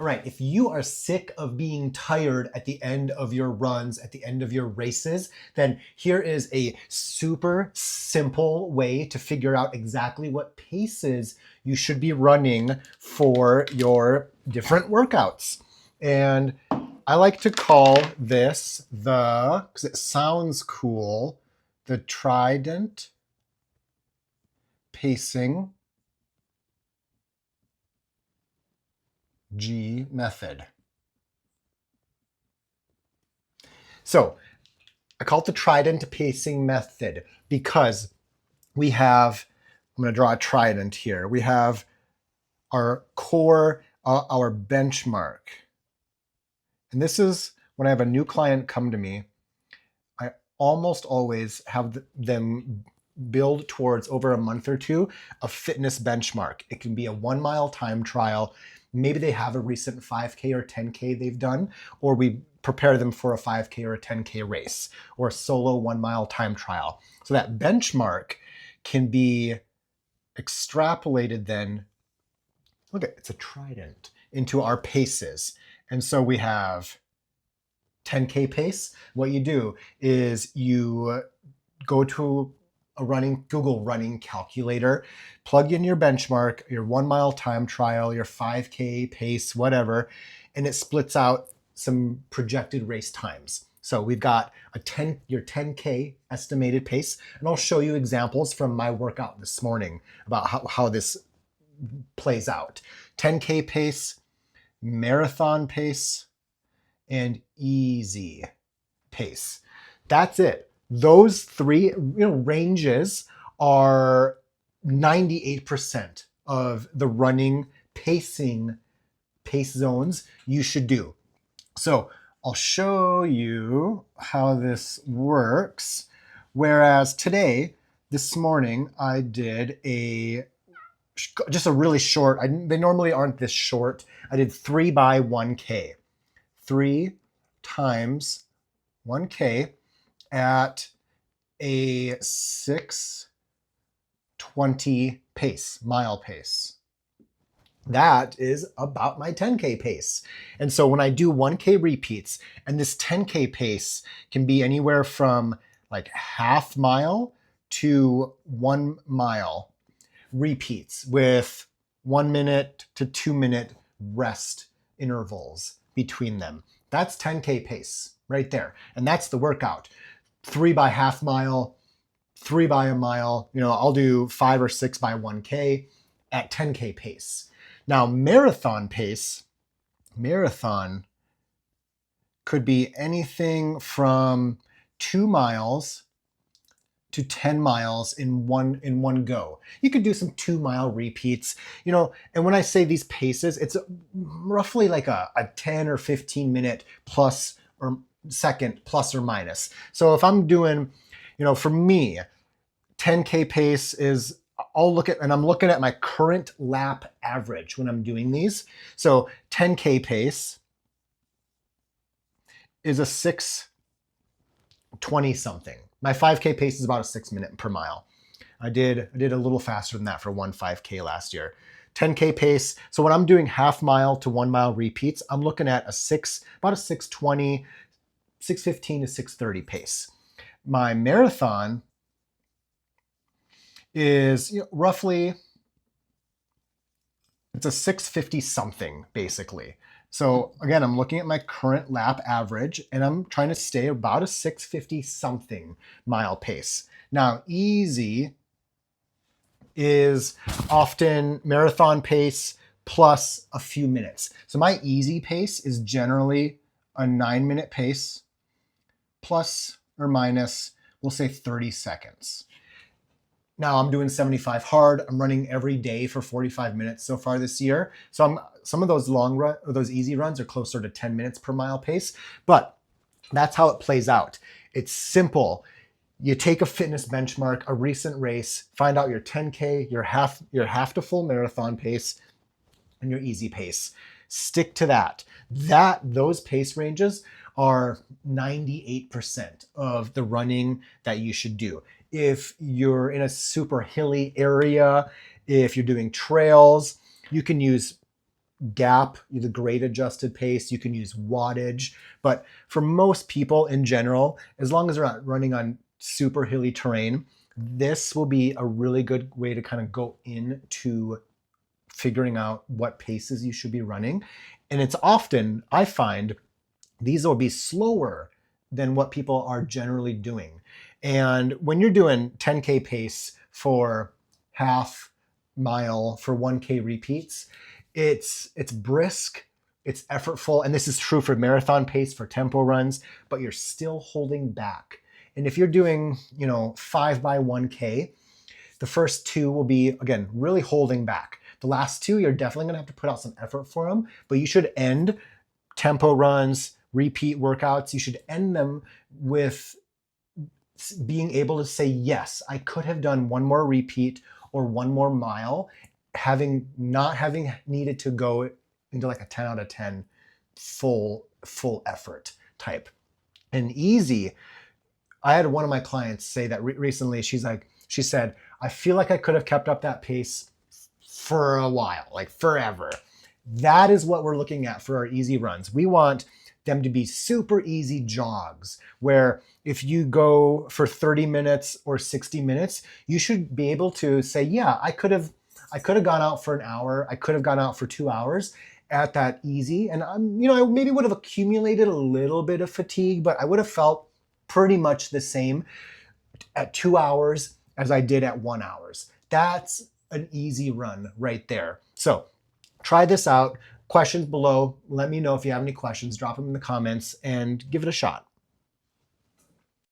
right, if you are sick of being tired at the end of your runs, at the end of your races, then here is a super simple way to figure out exactly what paces you should be running for your different workouts. And I like to call this because it sounds cool, the Trident Pacing G method. So I call it the Trident Pacing method because we have, I'm going to draw a trident here. We have our core, our benchmark. And this is when I have a new client come to me, I almost always have them build towards, over a month or two, a fitness benchmark. It can be a 1 mile time trial. Maybe they have a recent 5K or 10K they've done, or we prepare them for a 5K or a 10K race, or a solo 1 mile time trial. So that benchmark can be extrapolated then, look at, it's a trident, into our paces. And so we have 10K pace. What you do is you go to a Google running calculator, plug in your benchmark, your 1 mile time trial, your 5K pace, whatever, and it splits out some projected race times. So we've got your 10K estimated pace, and I'll show you examples from my workout this morning about how this plays out. 10K pace, marathon pace, and easy pace. That's it. Those three ranges are 98% of the running pace zones you should do. So I'll show you how this works. Whereas today, this morning, I did just a really short, they normally aren't this short. I did 3 by 1K. 3 times 1K at a 6:20 pace, mile pace. That is about my 10K pace. And so when I do 1K repeats, and this 10K pace can be anywhere from like half mile to 1 mile repeats with 1 minute to 2 minute rest intervals between them. That's 10K pace right there. And that's the workout. 3 by half mile, 3 by a mile. I'll do 5 or 6 by 1K at 10K pace. Now, marathon pace, could be anything from 2 miles to 10 miles in one go. You could do some 2 mile repeats, and when I say these paces, it's roughly like a 10 or 15 minute plus or second plus or minus. So if I'm doing, for me, 10K pace is, I'm looking at my current lap average when I'm doing these. So 10K pace is a 6:20 something. My 5K pace is about a 6 minute per mile. I did a little faster than that for one 5K last year. 10K pace. So when I'm doing half mile to 1 mile repeats, I'm looking at about a 6:20, 6:15 to 6:30 pace. My marathon is roughly, it's a 6:50 something basically. So again, I'm looking at my current lap average and I'm trying to stay about a 6:50 something mile pace. Now, easy is often marathon pace plus a few minutes. So my easy pace is generally a 9-minute pace plus or minus, we'll say 30 seconds. Now I'm doing 75 hard. I'm running every day for 45 minutes so far this year. So some of those those easy runs are closer to 10 minutes per mile pace, but that's how it plays out. It's simple. You take a fitness benchmark, a recent race, find out your 10K, your half to full marathon pace, and your easy pace. Stick to that. Those pace ranges are 98% of the running that you should do. If you're in a super hilly area, if you're doing trails, you can use gap, the grade adjusted pace. You can use wattage. But for most people in general, as long as they're not running on super hilly terrain, this will be a really good way to kind of go into figuring out what paces you should be running. And it's often, I find, these will be slower than what people are generally doing. And when you're doing 10K pace for half mile for 1K repeats, it's brisk, it's effortful, and this is true for marathon pace for tempo runs, but you're still holding back. And if you're doing, 5 by 1K, the first two will be, again, really holding back. The last two, you're definitely going to have to put out some effort for them, but you should end tempo runs, repeat workouts, you should end them with being able to say, yes, I could have done one more repeat or one more mile, not having needed to go into like a 10 out of 10 full effort type. And easy, I had one of my clients say that recently. She said, I feel like I could have kept up that pace for a while, like forever. That is what we're looking at for our easy runs. We want them to be super easy jogs where if you go for 30 minutes or 60 minutes, you should be able to say, yeah, I could have gone out for an hour. I could have gone out for 2 hours at that easy. And I maybe would have accumulated a little bit of fatigue, but I would have felt pretty much the same at 2 hours as I did at 1 hour. That's an easy run right there. So try this out. Questions below. Let me know if you have any questions. Drop them in the comments and give it a shot.